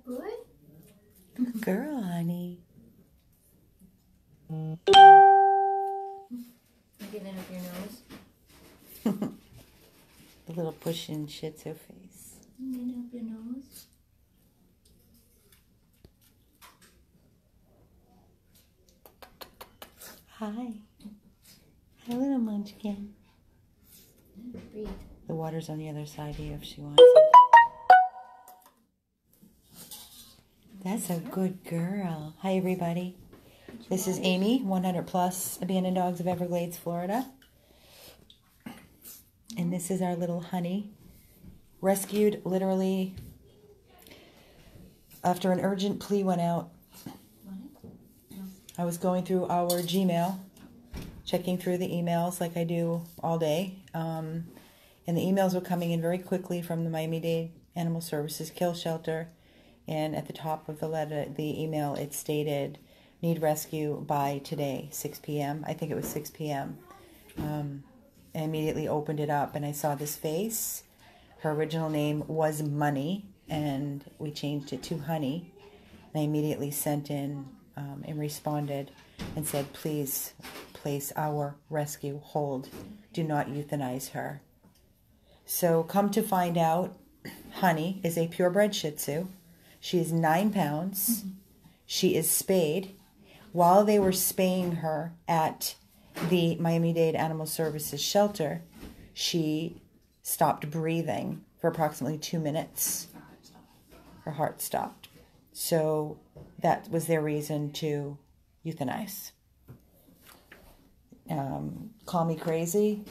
good? Good girl, honey. I'm getting it up your nose. The little pushing Shih Tzu face. I'm getting it up your nose. Hi. Hi, little munchkin. Breathe. The water's on the other side here if she wants it. That's a good girl. Hi, everybody. This is Amy, 100 Plus Abandoned Dogs of Everglades, Florida. And this is our little honey. Rescued literally after an urgent plea went out. I was going through our Gmail, checking through the emails like I do all day. And the emails were coming in very quickly from the Miami-Dade Animal Services Kill Shelter. And at the top of the letter, the email, it stated, need rescue by today, 6 p.m. I think it was 6 p.m. I immediately opened it up and I saw this face. Her original name was Money, and we changed it to Honey. And I immediately sent in and responded and said, please place our rescue hold. Do not euthanize her. So come to find out, Honey is a purebred Shih Tzu. She is 9 pounds. She is spayed. While they were spaying her at the Miami-Dade Animal Services shelter, she stopped breathing for approximately 2 minutes. Her heart stopped. So that was their reason to euthanize. Call me crazy.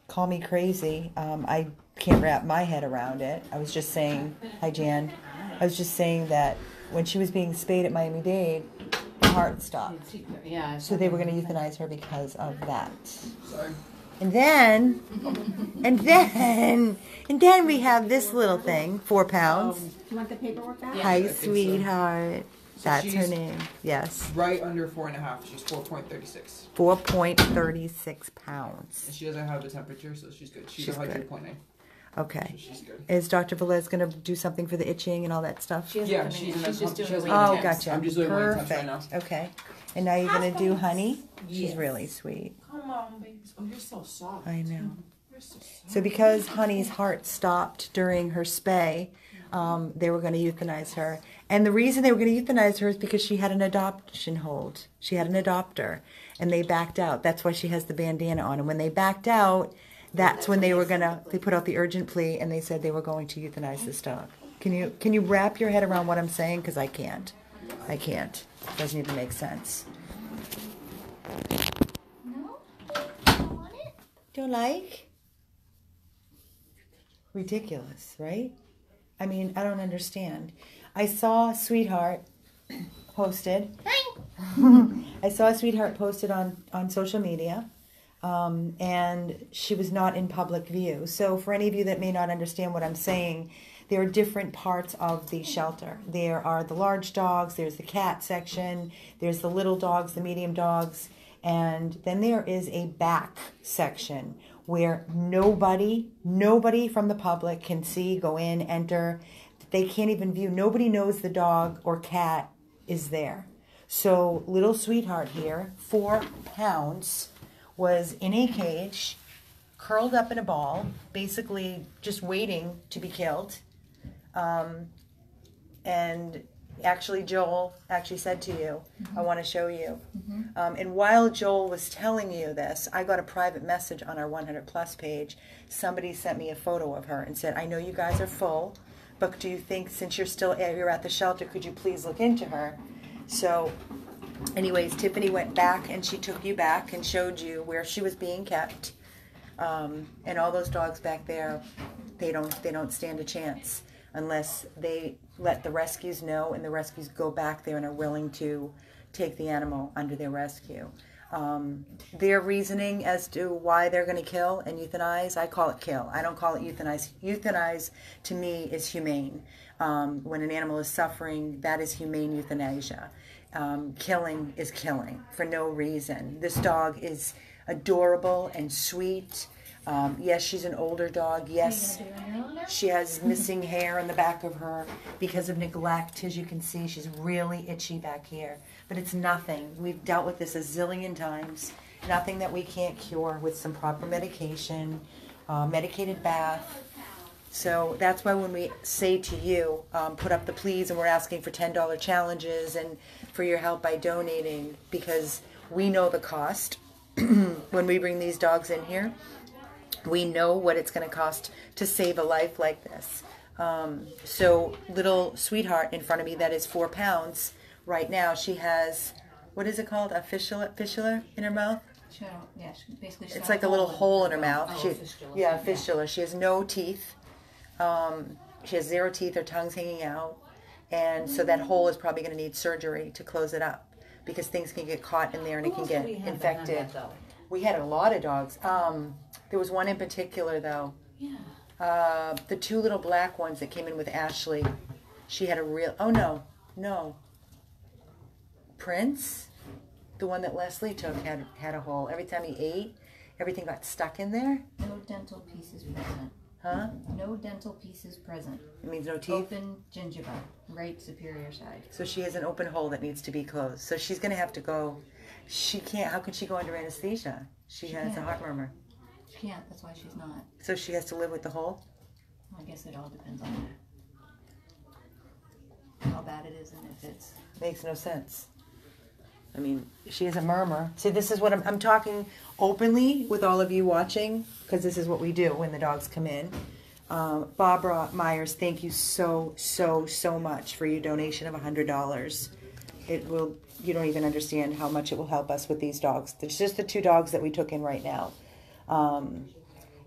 Call me crazy. I can't wrap my head around it. I was just saying, hi Jan. I was just saying that when she was being spayed at Miami-Dade, her heart stopped. Yeah. So they were going to euthanize her because of that. Sorry. And then we have this little thing, 4 pounds. Do you want the paperwork back? Yeah. Hi, I think so. sweetheart. So That's her she's name. Yes. right under 4.5. She's 4.36. 4.36 pounds. And she doesn't have the temperature, so she's good. She's She's good. 100.9. Okay. So she's good. Is Dr. Velez going to do something for the itching and all that stuff? She hasn't Yeah, come in she's yet. She's just doing she a has week Oh, test. gotcha. I'm just doing one test right now. Okay. And now you're going to do Honey? She's Yes. really sweet. Come on, babies. Oh, you're so soft. I know. You're so soft. So because Honey's heart stopped during her spay, they were going to euthanize her. And the reason they were going to euthanize her is because she had an adoption hold. She had an adopter, and they backed out. That's why she has the bandana on. And when they backed out, that's when they were going to, they put out the urgent plea, and they said they were going to euthanize this dog. Can you wrap your head around what I'm saying? Because I can't. I can't. It doesn't even make sense. No? You don't want it? Don't like? Ridiculous, right? I mean, I don't understand. I saw Sweetheart posted. I saw Sweetheart posted on social media, and she was not in public view. So for any of you that may not understand what I'm saying, there are different parts of the shelter. There are the large dogs, there's the cat section, there's the little dogs, the medium dogs, and then there is a back section where nobody from the public can see, go in, enter. They can't even view. Nobody knows the dog or cat is there. So little Sweetheart here, 4 pounds, was in a cage, curled up in a ball, basically just waiting to be killed. And actually Joel actually said to you, I want to show you. And while Joel was telling you this, I got a private message on our 100 Plus page. Somebody sent me a photo of her and said, I know you guys are full, but do you think since you're at the shelter, could you please look into her? So anyways, Tiffany went back and she took you back and showed you where she was being kept. And all those dogs back there, they don't stand a chance unless they let the rescues know and the rescues go back there and are willing to take the animal under their rescue. Their reasoning as to why they're going to kill and euthanize, I call it kill. I don't call it euthanize. Euthanize to me is humane. When an animal is suffering, that is humane euthanasia. Killing is killing for no reason. This dog is adorable and sweet. Yes, she's an older dog. Yes. Are you gonna do it She has missing hair in the back of her because of neglect. As you can see, she's really itchy back here. But it's nothing. We've dealt with this a zillion times. Nothing that we can't cure with some proper medication, medicated bath. So that's why when we say to you, put up the please, and we're asking for $10 challenges and for your help by donating, because we know the cost when we bring these dogs in here. We know what it's going to cost to save a life like this. So little sweetheart in front of me that is 4 pounds right now, she has, what is it called? A fistula in her mouth? Basically It's like a little hole in her mouth. Oh, She, fistula. yeah, fistula. She has no teeth. She has 0 teeth. Her tongue's hanging out. And so that hole is probably going to need surgery to close it up, because things can get caught in there and it can get infected. We had a lot of dogs. There was one in particular, though. Yeah. The 2 little black ones that came in with Ashley. She had a real... Oh, no. Prince, the one that Leslie took, had a hole. Every time he ate, everything got stuck in there. No dental pieces present. Huh? No dental pieces present. It means no teeth? Open gingiva, right superior side. So she has an open hole that needs to be closed. So she's going to have to go... She can't... How can she go under anesthesia? She has a can't. heart murmur. She can't, that's why she's not. So she has to live with the hole? I guess it all depends on how bad it is and if it's... Makes no sense. I mean, she has a murmur. See, this is what I'm talking openly with all of you watching, because this is what we do when the dogs come in. Barbara Myers, thank you so much for your donation of $100. It will, you don't even understand how much it will help us with these dogs. It's just the 2 dogs that we took in right now.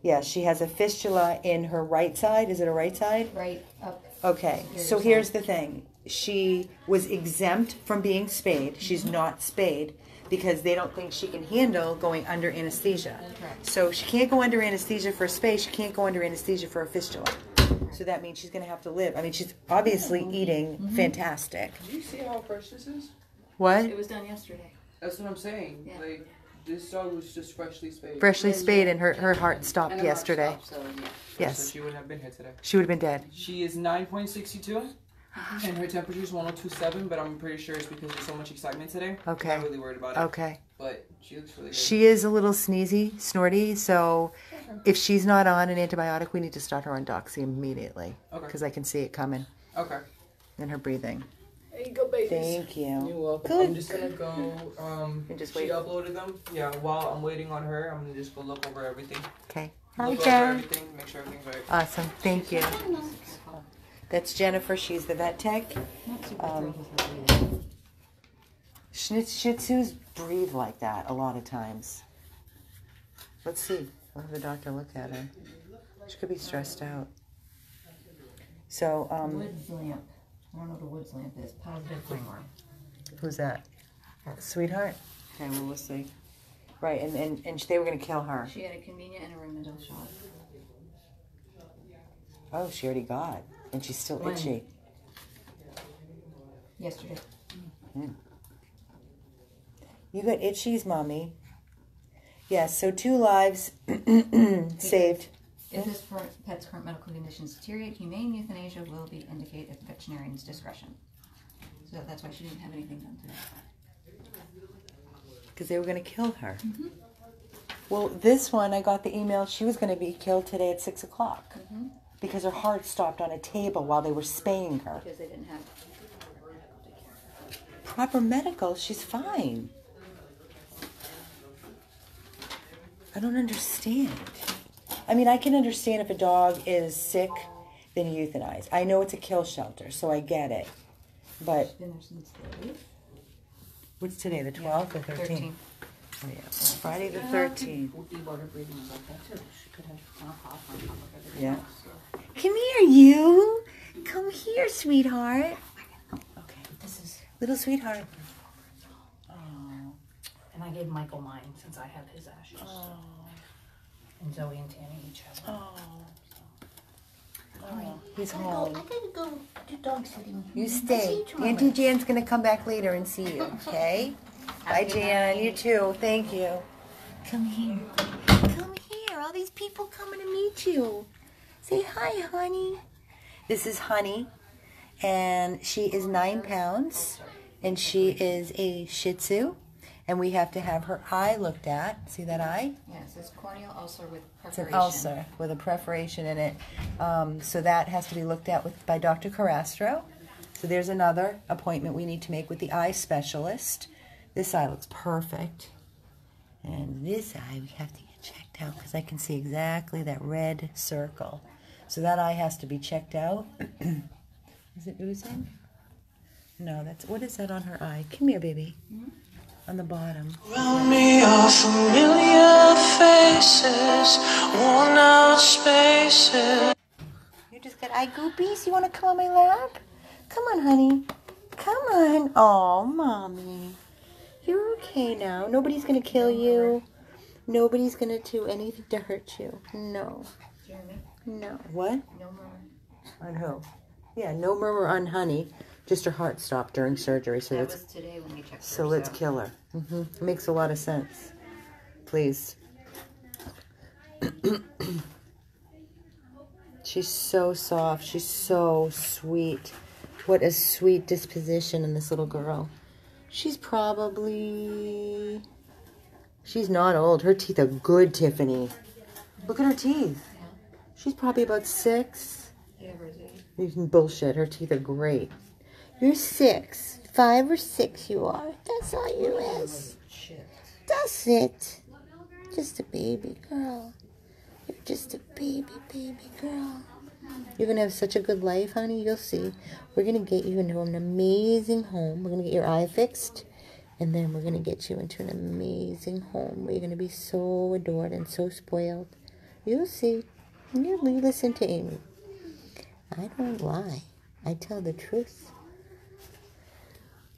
Yeah, she has a fistula in her right side. Is it a right side? Right up. Okay, so here's the thing. She was exempt from being spayed. She's not spayed because they don't think she can handle going under anesthesia. Correct. So she can't go under anesthesia for a spay. She can't go under anesthesia for a fistula. So that means she's going to have to live. I mean, she's obviously eating fantastic. Do you see how fresh this is? What? It was done yesterday. That's what I'm saying. Yeah. Like, this dog was just freshly spayed. Freshly spayed, and her heart stopped And her heart yesterday. stopped, so, yeah. Yes. So she wouldn't have been here today. She would have been dead. She is 9.62, and her temperature is 102.7, but I'm pretty sure it's because there's so much excitement today. Okay. I'm not really worried about it. Okay. But she looks really good. She is a little sneezy, snorty, so if she's not on an antibiotic, we need to start her on Doxy immediately. Okay. Because I can see it coming Okay. in her breathing. There you go, babies. Thank you. You're welcome. Good. I'm just gonna go. And just she wait. uploaded them. Yeah. While I'm waiting on her, I'm gonna just go look over everything. Okay. Hi, Look over Jen. everything. Make sure everything's right. Awesome. Thank you. That's Jennifer. She's the vet tech. Not super thrilled with her breathing. Shih Tzus breathe like that a lot of times. Let's see. We'll have the doctor look at her. She could be stressed out. So, Woods lamp. I don't know what a woods lamp is. Positive ringworm. who's that? Sweetheart? Okay, well, we'll see. Right, and they were going to kill her. She had a convenient and a remedial shot. Oh, she already got. And she's still When? itchy. Yesterday. You got itchies, Mommy. Yes, so 2 lives saved. If this pet's current medical conditions deteriorate, humane euthanasia will be indicated at the veterinarian's discretion. So that's why she didn't have anything done today. Because they were going to kill her. Well, this one, I got the email, she was going to be killed today at 6 o'clock. Because her heart stopped on a table while they were spaying her. Because they didn't have Proper medical, she's fine. I don't understand. I mean, I can understand if a dog is sick, then you euthanize. I know it's a kill shelter, so I get it. But been there since the 8th. what's today, the 12th or 13th? 13th. Oh, yeah. Friday the 13th. Water breathing was like that too. She could have gone off on top of everything Yeah. else. So. Come here, you. Come here, sweetheart. Okay. This is, Little sweetheart. and I gave Michael mine since I have his ashes. Oh. And Zoe and Tammy each have one. Oh. He's I home. gotta go to dog sitting. You stay. Auntie Jan's going to come back later and see you, okay? Bye, Jan. You too. Thank you. Come here. Come here. All these people coming to meet you. Say hi, honey. This is Honey, and she is 9 pounds, and she is a Shih Tzu, and we have to have her eye looked at. See that eye? Yes, it's corneal ulcer with It's an perforation. ulcer with a perforation in it. So that has to be looked at by Dr. Carastro. So there's another appointment we need to make with the eye specialist. This eye looks perfect. And this eye we have to get checked out because I can see exactly that red circle. So that eye has to be checked out. Is it oozing? No, what is that on her eye? Come here, baby. On the bottom. Around me are familiar faces, worn out spaces. You just got eye goopies? You want to come on my lap? Come on, honey. Come on. Oh, mommy. You're okay now. Nobody's going to kill you. Nobody's going to do anything to hurt you. No. Jeremy, No. What? no murmur. On who? Yeah, no murmur on Honey. Just her heart stopped during surgery. So That was today when we checked her. So let's kill her. It makes a lot of sense. Please. She's so soft. She's so sweet. What a sweet disposition in this little girl. She's not old. Her teeth are good, Tiffany. Look at her teeth. She's probably about 6. Yeah, Rosie. You can bullshit. Her teeth are great. You're 6. 5 or 6 you are. That's all you is. That's it. Just a baby girl. You're just a baby girl. You're going to have such a good life, honey. You'll see. We're going to get you into an amazing home. We're going to get your eye fixed. And then we're going to get you into an amazing home where you're going to be so adored and so spoiled. You'll see. You listen to Amy. I don't lie. I tell the truth.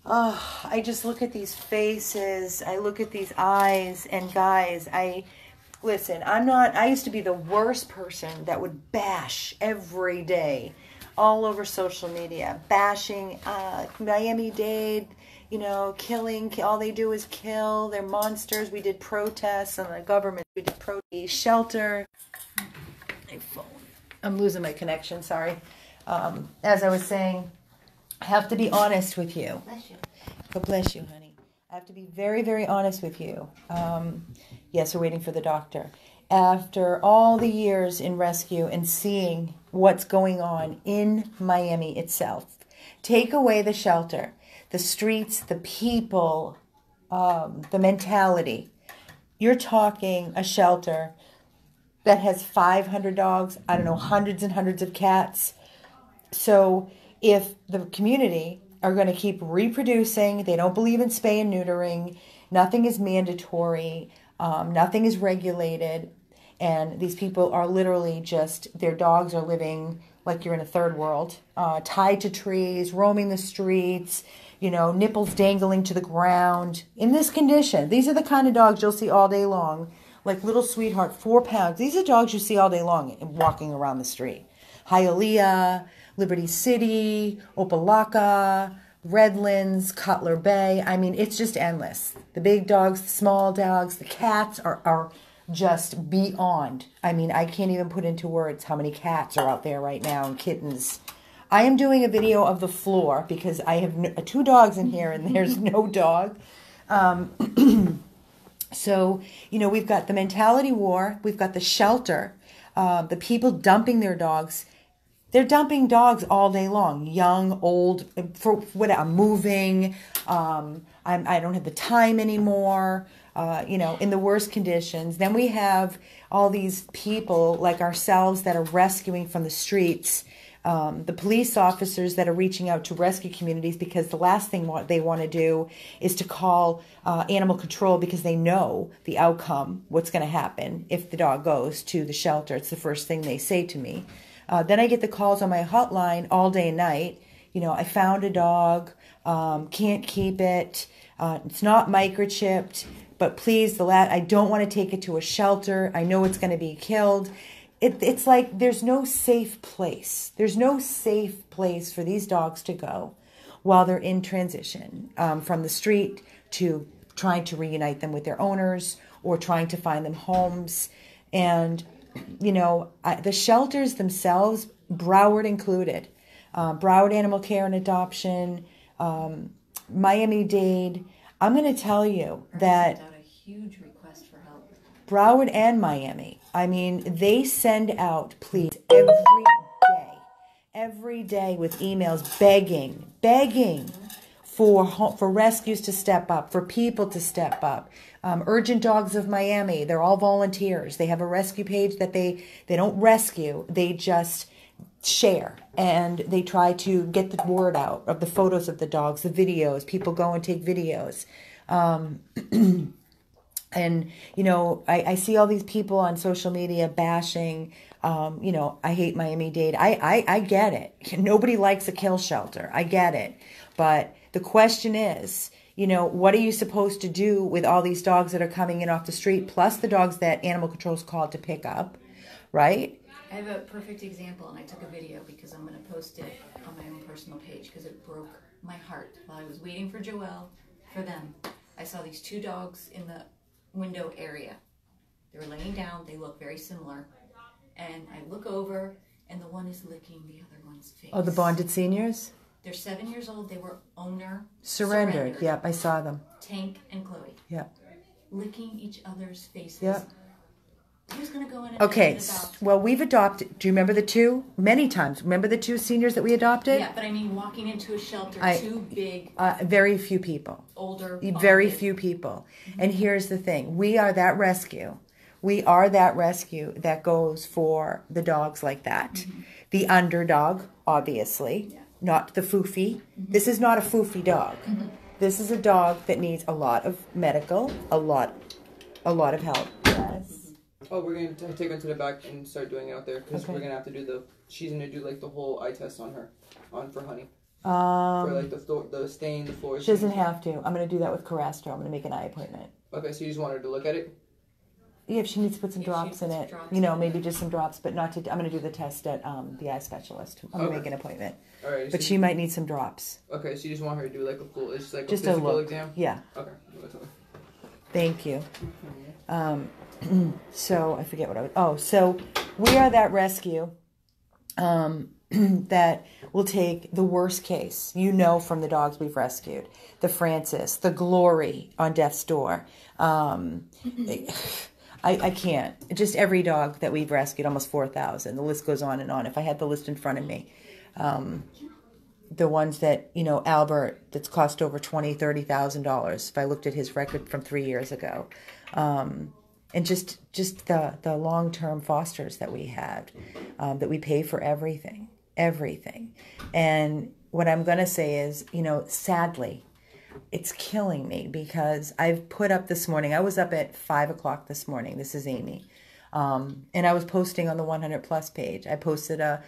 Oh, I just look at these faces. I look at these eyes. And guys, listen, I used to be the worst person that would bash every day all over social media. Bashing Miami-Dade, killing. All they do is kill. They're monsters. We did protests on the government. We did protest shelter. My phone. I'm losing my connection, sorry. As I was saying, I have to be honest with you. Bless you. God bless you, honey. I have to be very, very honest with you. Yes, we're waiting for the doctor. After all the years in rescue and seeing what's going on in Miami itself, take away the shelter, the streets, the people, the mentality. You're talking a shelter that has 500 dogs, I don't know, hundreds and hundreds of cats. So if the community are going to keep reproducing, they don't believe in spay and neutering, nothing is mandatory, nothing is regulated, and these people are literally their dogs are living like you're in a third world, tied to trees, roaming the streets, nipples dangling to the ground. In this condition, these are the kind of dogs you'll see all day long, like Little Sweetheart, 4 pounds. These are dogs you see all day long walking around the street. Hialeah, Liberty City, Opelika, Redlands, Cutler Bay. I mean, it's just endless. The big dogs, the small dogs, the cats are just beyond. I mean, I can't even put into words how many cats are out there right now and kittens. I am doing a video of the floor because I have 2 dogs in here and there's no dog. So, we've got the mentality war. We've got the shelter. The people dumping their dogs. They're dumping dogs all day long, young, old, for what I'm moving. I don't have the time anymore, in the worst conditions. Then we have all these people like ourselves that are rescuing from the streets, the police officers that are reaching out to rescue communities because the last thing they want to do is to call animal control because they know the outcome, what's going to happen if the dog goes to the shelter. It's the first thing they say to me. Then I get the calls on my hotline all day and night. I found a dog, can't keep it. It's not microchipped, but please, I don't want to take it to a shelter. I know it's going to be killed. It's like there's no safe place. There's no safe place for these dogs to go while they're in transition from the street to trying to reunite them with their owners or trying to find them homes. And the shelters themselves, Broward included, Broward Animal Care and Adoption, Miami-Dade. I'm going to tell you that sent out a huge request for help. Broward and Miami, I mean, they send out pleas every day with emails begging for rescues to step up, for people to step up. Urgent Dogs of Miami, they're all volunteers. They have a rescue page that they don't rescue, they just share, and they try to get the word out of the photos of the dogs, the videos. People go and take videos. And, I see all these people on social media bashing, I hate Miami-Dade. I get it. Nobody likes a kill shelter. I get it. But the question is, what are you supposed to do with all these dogs that are coming in off the street, plus the dogs that Animal Control's called to pick up, right? I have a perfect example, and I took a video because I'm going to post it on my own personal page because it broke my heart. While I was waiting for Joelle, for them, I saw these two dogs in the window area. They were laying down. They look very similar. And I look over, and the one is licking the other one's face. Oh, the bonded seniors? They're 7 years old. They were owner Surrendered. Yep, I saw them. Tank and Chloe. Yep. Licking each other's faces. Yep. Who's going to go in and Okay, adopt? well, we've adopted. Do you remember the two? Many times. Remember the two seniors that we adopted? Yeah, but I mean, walking into a shelter, too big, very few people. older, Very bonded. few people. And here's the thing. We are that rescue. We are that rescue that goes for the dogs like that. The underdog, obviously. Yeah. Not the foofy. This is not a foofy dog. This is a dog that needs a lot of medical, a lot of help. Yes. Oh, we're going to take her to the back and start doing it out there because Okay. we're going to have to do she's going to do like the whole eye test on her, for Honey. For like the stain, the floor. She doesn't have to. I'm going to do that with Carastro. I'm going to make an eye appointment. Okay, so you just want her to look at it? Yeah, if she needs to put some If she drops in puts it, drops maybe just some drops, but not to. I'm going to do the test at the eye specialist. I'm going to Okay. make an appointment, All right. but she might need some drops. Okay, so you just want her to do like a full, it's like Just a a physical look. exam? Yeah. Okay. That's okay. Thank you. So I forget what I was. Oh, so we are that rescue that will take the worst case. From the dogs we've rescued, the Francis, the Glory on death's door. I can't. Just every dog that we've rescued, almost 4,000. The list goes on and on. If I had the list in front of me. The ones that, Albert, that's cost over $20,000, $30,000. If I looked at his record from 3 years ago. And just the long-term fosters that we had, that we pay for everything. And what I'm going to say is, sadly, it's killing me because I've put up this morning, I was up at 5 o'clock this morning. This is Amy. And I was posting on the 100 Plus page. I posted a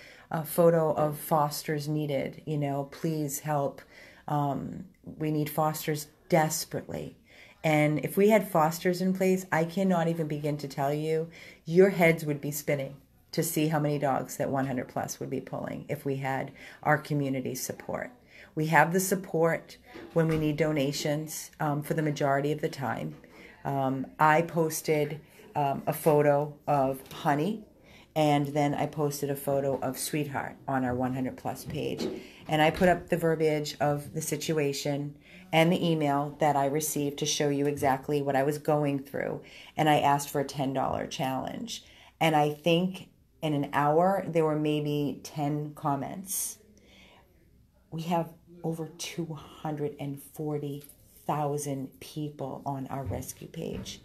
photo of fosters needed, please help. We need fosters desperately. And if we had fosters in place, I cannot even begin to tell you, your heads would be spinning to see how many dogs that 100 Plus would be pulling if we had our community support. We have the support when we need donations for the majority of the time. I posted a photo of Honey, and then I posted a photo of Sweetheart on our 100 Plus page. And I put up the verbiage of the situation and the email that I received to show you exactly what I was going through. And I asked for a $10 challenge. And I think in an hour, there were maybe 10 comments. We have over 240,000 people on our rescue page.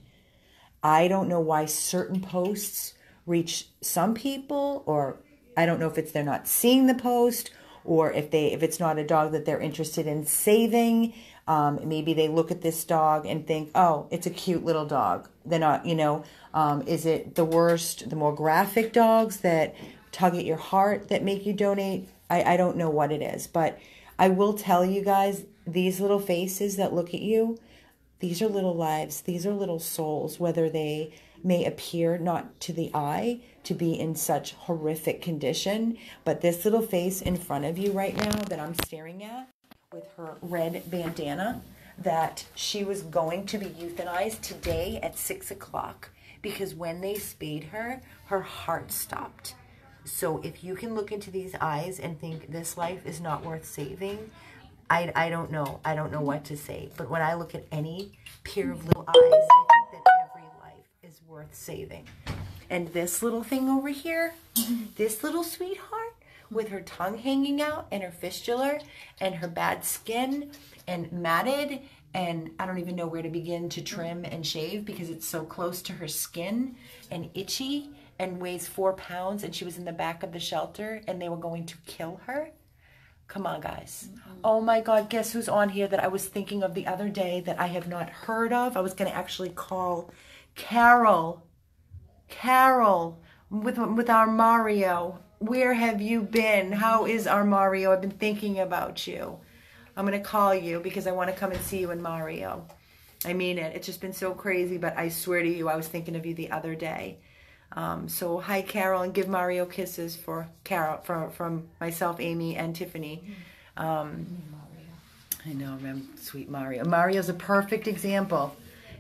I don't know why certain posts reach some people, or I don't know if it's they're not seeing the post, or if it's not a dog that they're interested in saving. Maybe they look at this dog and think, oh, it's a cute little dog. They're not, is it the worst, the more graphic dogs that tug at your heart that make you donate? I don't know what it is, but I will tell you guys, these little faces that look at you, these are little lives. These are little souls, whether they may appear not to the eye to be in such horrific condition. But this little face in front of you right now that I'm staring at with her red bandana, that she was going to be euthanized today at 6 o'clock because when they spayed her, her heart stopped. So if you can look into these eyes and think this life is not worth saving, I don't know. I don't know what to say. But when I look at any pair of little eyes, I think that every life is worth saving. And this little thing over here, this little sweetheart with her tongue hanging out and her fistula and her bad skin and matted, and I don't even know where to begin to trim and shave because it's so close to her skin and itchy, and weighs 4 pounds, and she was in the back of the shelter and they were going to kill her. Come on, guys. Oh my God, guess who's on here that I was thinking of the other day that I have not heard of? I was going to actually call Carol. Carol, with our Mario. Where have you been? How is our Mario? I've been thinking about you. I'm going to call you because I want to come and see you in Mario. I mean it. It's just been so crazy, but I swear to you, I was thinking of you the other day. So hi, Carol, and give Mario kisses for Carol, from myself, Amy, and Tiffany. I know, man, sweet Mario. Mario's a perfect example.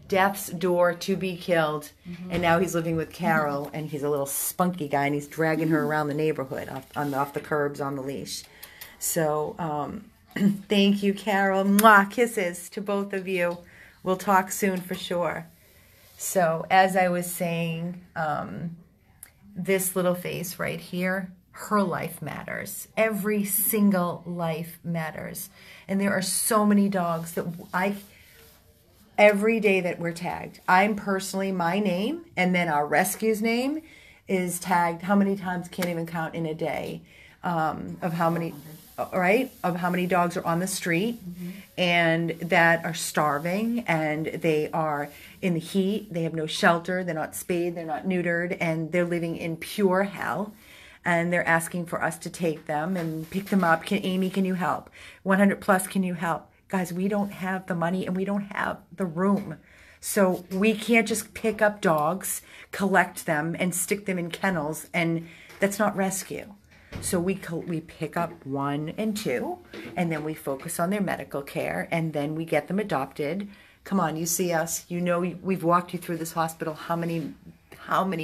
Death's door to be killed, and now he's living with Carol, and he's a little spunky guy, and he's dragging her around the neighborhood off the curbs on the leash. So thank you, Carol. Mwah, kisses to both of you. We'll talk soon for sure. So as I was saying, this little face right here, her life matters. Every single life matters. And there are so many dogs that every day that we're tagged, I'm personally, my name, and then our rescue's name is tagged, how many times, can't even count in a day, of how many, right, of how many dogs are on the street and that are starving, and they are in the heat, they have no shelter, they're not spayed, they're not neutered, and they're living in pure hell. And they're asking for us to take them and pick them up. Amy, can you help? 100 plus, can you help? Guys, we don't have the money and we don't have the room. So we can't just pick up dogs, collect them, and stick them in kennels, and that's not rescue. So we pick up 1 and 2, and then we focus on their medical care, and then we get them adopted. Come on, you see us. You know we've walked you through this hospital how many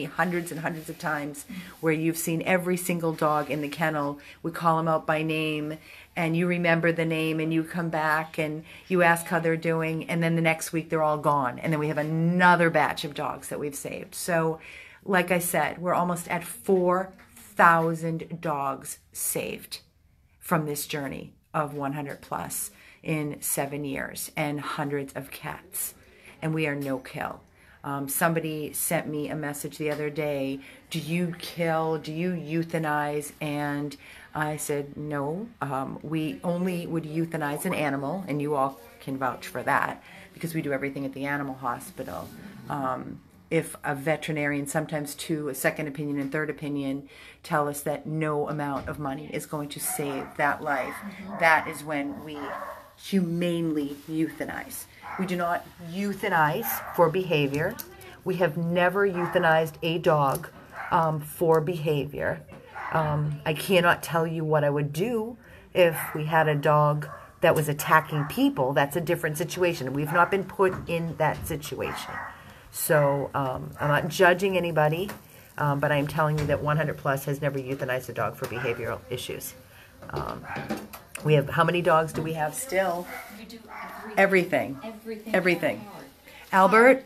hundreds and hundreds of times where you've seen every single dog in the kennel. We call them out by name, and you remember the name, and you come back and you ask how they're doing, and then the next week they're all gone, and then we have another batch of dogs that we've saved. So like I said, we're almost at 4,000 dogs saved from this journey of 100 plus in 7 years, and hundreds of cats, and we are no kill. Somebody sent me a message the other day, do you kill, do you euthanize? And I said, no, we only would euthanize an animal, and you all can vouch for that, because we do everything at the animal hospital. If a veterinarian, sometimes two, a second opinion and third opinion, tell us that no amount of money is going to save that life, that is when we humanely euthanize. We do not euthanize for behavior. We have never euthanized a dog for behavior. I cannot tell you what I would do if we had a dog that was attacking people. That's a different situation. We've not been put in that situation. So I'm not judging anybody, but I'm telling you that 100 plus has never euthanized a dog for behavioral issues. We have, how many dogs do we have still? We do Everything. Everything. Albert,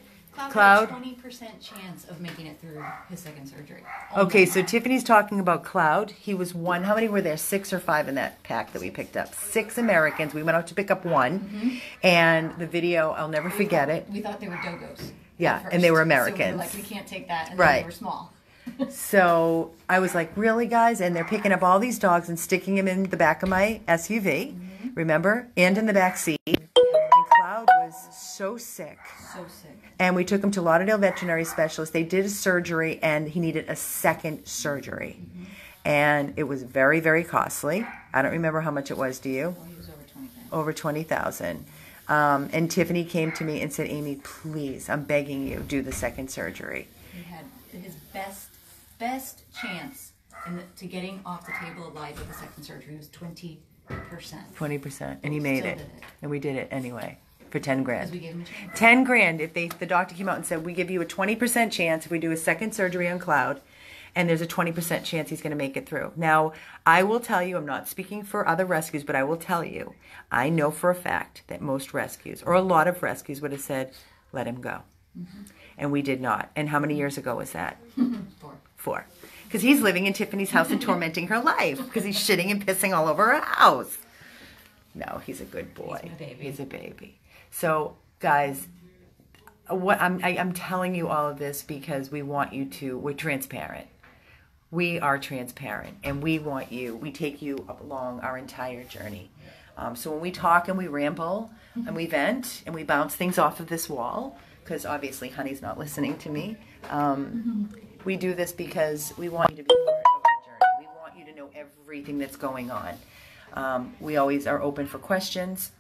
Cloud. 20% chance of making it through his second surgery. Okay, so Tiffany's talking about Cloud. He was one. How many were there? 6 or 5 in that pack that we picked up? 6 Americans. We went out to pick up 1, and the video, I'll never forget it. We thought they were dogos. Yeah, and they were Americans. So we were like, we can't take that, and right. then they were small. So I was like, really, guys? And they're picking up all these dogs and sticking them in the back of my SUV, remember? And in the back seat. And Cloud was so sick. So sick. And we took him to Lauderdale Veterinary Specialist. They did a surgery, and he needed a second surgery. And it was very, very costly. I don't remember how much it was, do you? Well, he was Over over 20,000. $20,000. And Tiffany came to me and said, Amy, please, I'm begging you, do the second surgery. He had his best chance to getting off the table alive with the second surgery was 20%. 20%. And he made it. And we did it anyway. for 10 Because grand. we gave him a chance. 10 grand if the doctor came out and said, we give you a 20% chance if we do a second surgery on Cloud, and there's a 20% chance he's going to make it through. Now, I will tell you, I'm not speaking for other rescues, but I will tell you, I know for a fact that most rescues, or a lot of rescues, would have said, let him go. Mm-hmm. And we did not. And how many years ago was that? 4. Because he's living in Tiffany's house and tormenting her life because he's shitting and pissing all over her house. No, he's a good boy. He's my baby. He's a baby. So, guys, what I'm telling you all of this because we want you to, we're transparent. We are transparent, and we take you along our entire journey. So when we talk and we ramble and we vent and we bounce things off of this wall, because obviously Honey's not listening to me, we do this because we want you to be part of our journey. We want you to know everything that's going on. We always are open for questions.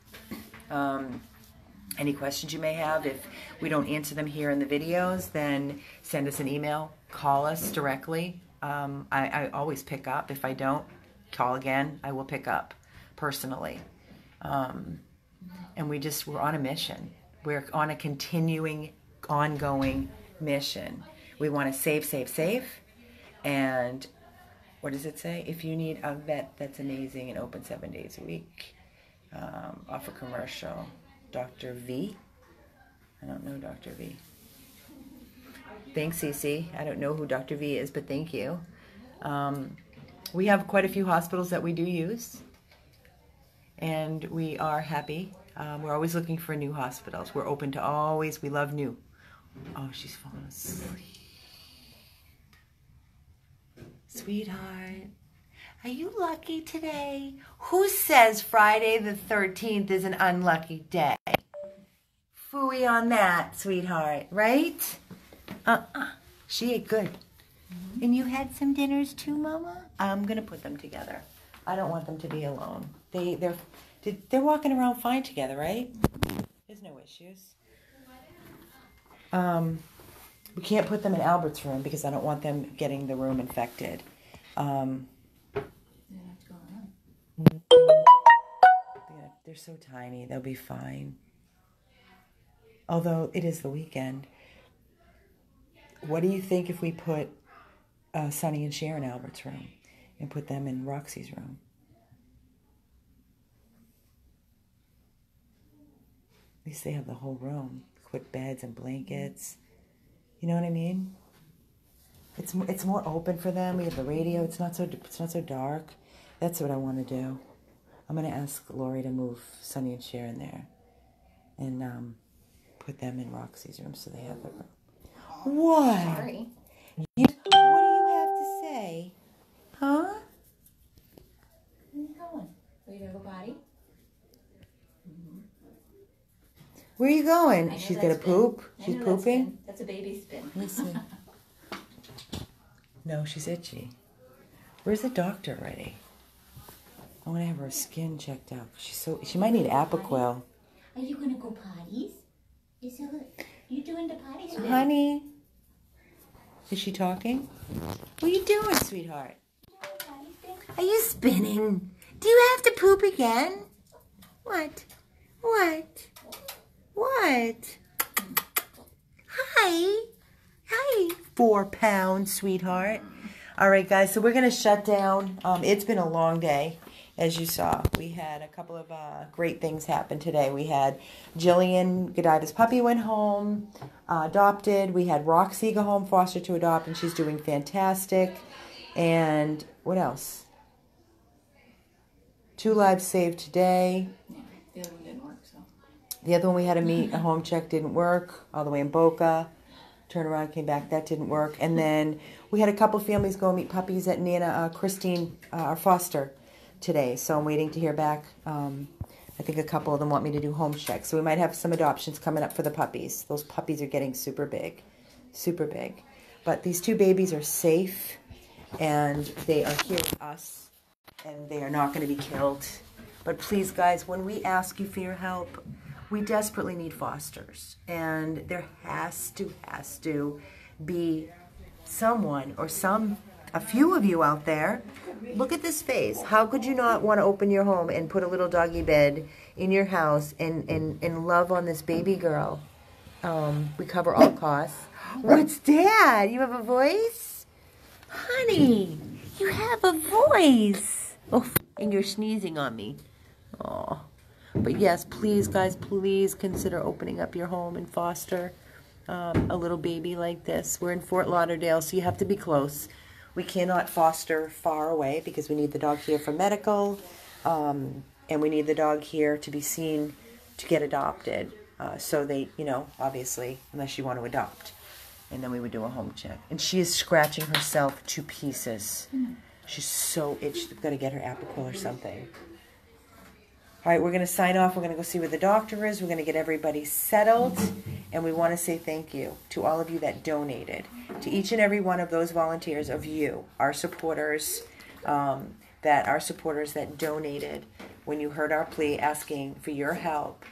Any questions you may have, if we don't answer them here in the videos, then send us an email, call us directly. I always pick up. If I don't, call again. I will pick up personally. And we're on a mission. We're on a continuing, ongoing mission. We want to save. And what does it say? If you need a vet that's amazing and open 7 days a week, offer commercial. Dr. V. I don't know Dr. V. Thanks, Cece. I don't know who Dr. V is, but thank you. We have quite a few hospitals that we do use, and we are happy. We're always looking for new hospitals. We're open to always. We love new. Oh, she's falling asleep. Sweetheart, are you lucky today? Who says Friday the 13th is an unlucky day? Phooey on that, sweetheart, right? She ate good. Mm-hmm. And you had some dinners too, Mama? I'm going to put them together. I don't want them to be alone. They're walking around fine together, right? There's no issues. We can't put them in Albert's room because I don't want them getting the room infected. They're so tiny. They'll be fine. Although it is the weekend. What do you think if we put Sonny and Cher in Albert's room and put them in Roxy's room? At least they have the whole room. Quick beds and blankets. You know what I mean? It's more open for them. We have the radio. It's not so dark. That's what I want to do. I'm going to ask Lori to move Sonny and Cher in there and put them in Roxy's room so they have the room. What? Sorry. What do you have to say? Huh? Where are you going? Where you have a potty? Where are you going? She's going to poop? She's pooping? That's a baby spin. Let me see. No, she's itchy. Where's the doctor already? I want to have her skin checked out. She might need Apoquel. Are you going to go potties? You doing the potty spin? Honey. Is she talking? What are you doing, sweetheart? Are you spinning? Do you have to poop again? What? Hi. 4 pounds, sweetheart. All right, guys, so we're going to shut down. It's been a long day, as you saw. We had a couple of great things happen today. We had Jillian Godiva's puppy went home, adopted. We had Roxy go home, foster to adopt, and she's doing fantastic. And what else? 2 lives saved today. Yeah, the other one didn't work, so. The other one we had to meet, a home check didn't work, all the way in Boca. Turnaround, came back, that didn't work. And then we had a couple families go meet puppies at Nana, Christine, our foster, today. So I'm waiting to hear back. I think a couple of them want me to do home checks. So we might have some adoptions coming up for the puppies. Those puppies are getting super big. But these 2 babies are safe, and they are here with us, and they are not going to be killed. But please, guys, when we ask you for your help, we desperately need fosters, and there has to be someone or a few of you out there Look at this face. How could you not want to open your home and put a little doggy bed in your house and love on this baby girl? We cover all costs. What's Dad? You have a voice? Honey, you have a voice. Oh, and you're sneezing on me. Oh. But yes, please, guys, please consider opening up your home and foster a little baby like this. We're in Fort Lauderdale, so you have to be close. We cannot foster far away because we need the dog here for medical, and we need the dog here to be seen to get adopted. So they, you know, obviously, unless you want to adopt. And then we would do a home check. And she is scratching herself to pieces. She's so itchy. We've got to get her Apoquil or something. All right, we're going to sign off. We're going to go see where the doctor is. We're going to get everybody settled. And we want to say thank you to all of you that donated. To each and every one of those volunteers of you, our supporters, that donated when you heard our plea asking for your help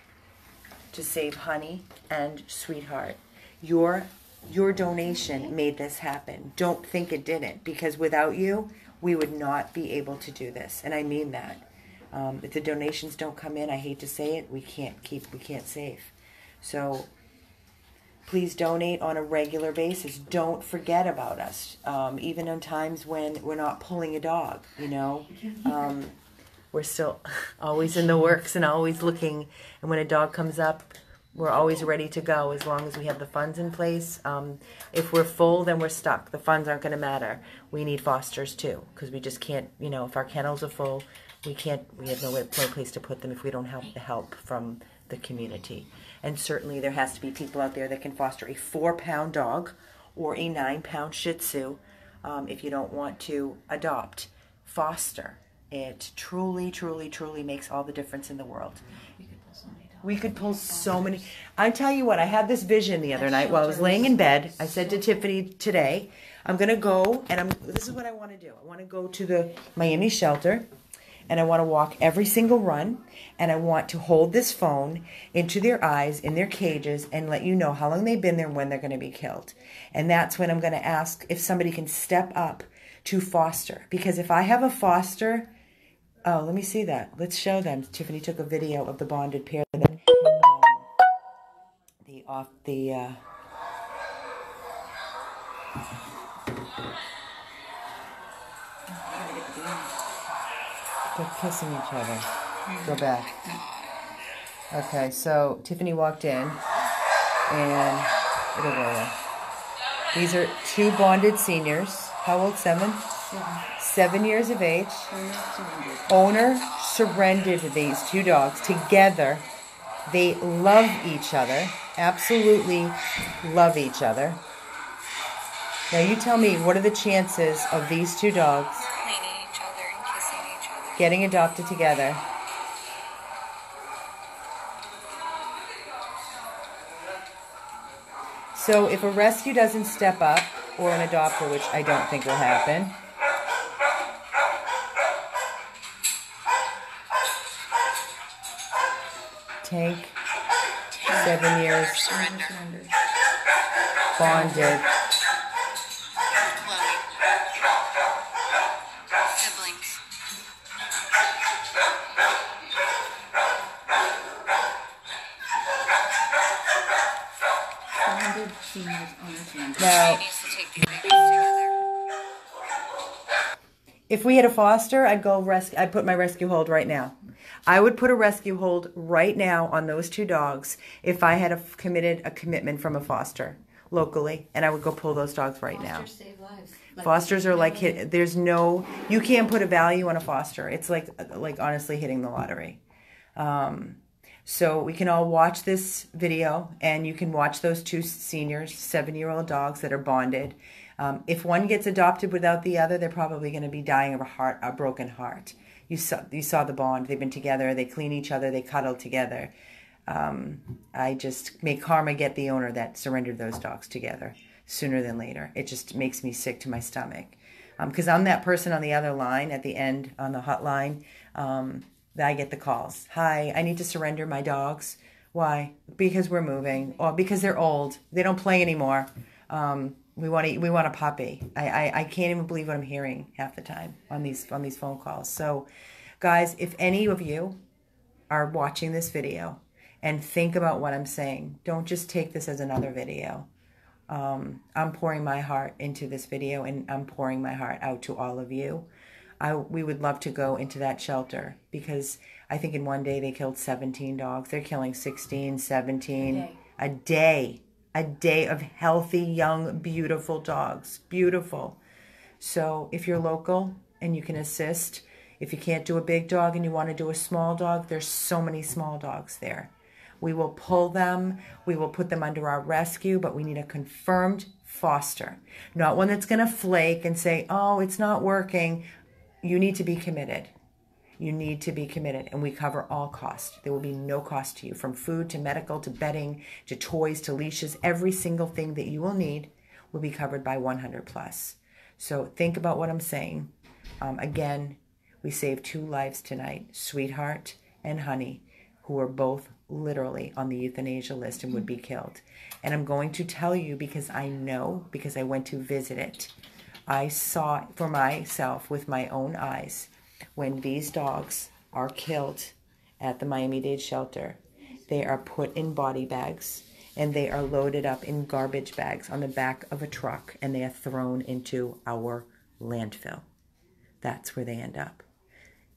to save Honey and Sweetheart. Your donation made this happen. Don't think it didn't, because without you, we would not be able to do this. And I mean that. If the donations don't come in, I hate to say it, we can't save. So please donate on a regular basis. Don't forget about us. Even on times when we're not pulling a dog, you know. We're still always in the works and always looking. And when a dog comes up, we're always ready to go as long as we have the funds in place. If we're full, then we're stuck. The funds aren't going to matter. We need fosters too, because we just can't, you know, if our kennels are full, we have no place to put them if we don't have the help from the community. And certainly there has to be people out there that can foster a 4-pound dog or a 9-pound Shih Tzu if you don't want to adopt. Foster. It truly, truly, truly makes all the difference in the world. We could pull so many. I tell you what, I had this vision the other night while I was laying in bed. I said to Tiffany today, I'm going to go, and this is what I want to do. I want to go to the Miami shelter, and I want to walk every single run, and I want to hold this phone into their eyes, in their cages, and let you know how long they've been there and when they're going to be killed. And that's when I'm going to ask if somebody can step up to foster. Because if I have a foster... Oh, let me see that. Let's show them. Tiffany took a video of the bonded pair. And then, they're kissing each other. Go back. Okay, so Tiffany walked in, and it'll go there. These are 2 bonded seniors. How old? 7? 7 years of age. Owner surrendered these 2 dogs together. They love each other. Absolutely love each other. Now you tell me, what are the chances of these 2 dogs cleaning each other and kissing each other, getting adopted together? So if a rescue doesn't step up, or an adopter, which I don't think will happen, Tank, 7 years, surrender, bonded, Chloe, siblings, Bonded seniors owner surrender. now, needs to take the babies together. if we had a foster, I'd put my rescue hold right now. I would put a rescue hold right now on those 2 dogs if I had committed a commitment from a foster locally, and I would go pull those dogs right now. Fosters save lives. Fosters are like, you can't put a value on a foster. It's like honestly hitting the lottery. So we can all watch this video, and you can watch those 2 seniors, 7-year-old dogs that are bonded. If one gets adopted without the other, they're probably going to be dying of a broken heart. You saw the bond. They've been together. They clean each other. They cuddle together. I just make karma get the owner that surrendered those dogs together sooner than later. It just makes me sick to my stomach. Because I'm that person on the other line at the end on the hotline that I get the calls. Hi, I need to surrender my dogs. Why? Because we're moving, or because they're old. They don't play anymore. We want a puppy. I can't even believe what I'm hearing half the time on these phone calls. So, guys, if any of you are watching this video and think about what I'm saying, don't just take this as another video. I'm pouring my heart into this video, and I'm pouring my heart out to all of you. We would love to go into that shelter, because I think in one day they killed 17 dogs. They're killing 16, 17 a day of healthy, young, beautiful dogs. Beautiful. So if you're local and you can assist, if you can't do a big dog and you want to do a small dog, there's so many small dogs there. We will pull them. We will put them under our rescue, but we need a confirmed foster. Not one that's going to flake and say, oh, it's not working. You need to be committed. You need to be committed, and we cover all costs. There will be no cost to you, from food to medical to bedding to toys to leashes. Every single thing that you will need will be covered by 100+. So think about what I'm saying. Again, we saved 2 lives tonight, Sweetheart and Honey, who are both literally on the euthanasia list and would be killed. And I'm going to tell you, because I know, because I went to visit it. I saw for myself with my own eyes when these dogs are killed at the Miami-Dade shelter. They are put in body bags and they are loaded up in garbage bags on the back of a truck, and they are thrown into our landfill. That's where they end up.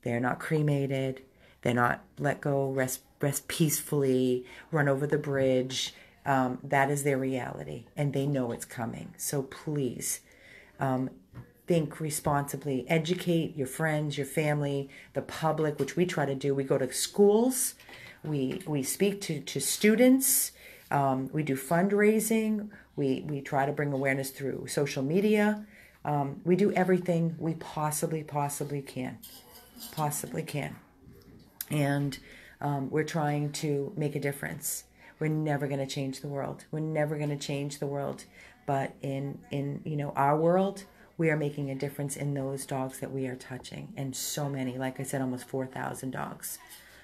They're not cremated. They're not let go, rest peacefully, run over the bridge. That is their reality, and they know it's coming. So please, think responsibly. Educate your friends, your family, the public, which we try to do. We go to schools. We speak to students. We do fundraising. We try to bring awareness through social media. We do everything we possibly can. And we're trying to make a difference. We're never going to change the world. We're never going to change the world. But in our world, we are making a difference in those dogs that we are touching. And so many, like I said, almost 4,000 dogs.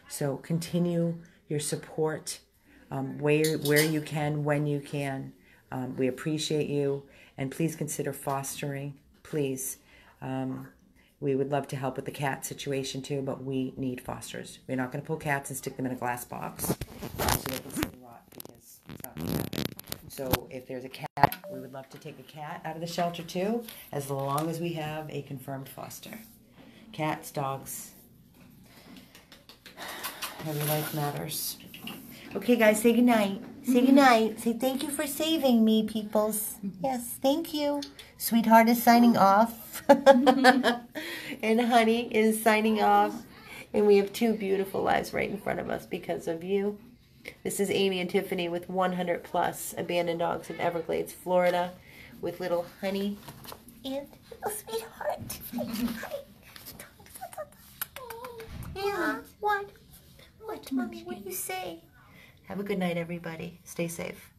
So continue your support where you can, when you can. We appreciate you. And please consider fostering. Please. We would love to help with the cat situation too, but we need fosters. We're not going to pull cats and stick them in a glass box so they can stay rot, because it's not going to happen. So if there's a cat, we would love to take a cat out of the shelter too, as long as we have a confirmed foster. Cats, dogs. Every life matters. Okay, guys, say goodnight. Say goodnight. Say thank you for saving me, peoples. Yes, thank you. Sweetheart is signing off. And Honey is signing off. And we have 2 beautiful lives right in front of us because of you. This is Amy and Tiffany with 100+ abandoned dogs in Everglades, Florida, with little Honey and little Sweetheart. Yeah, what? What, Mommy? What do you say? Have a good night, everybody. Stay safe.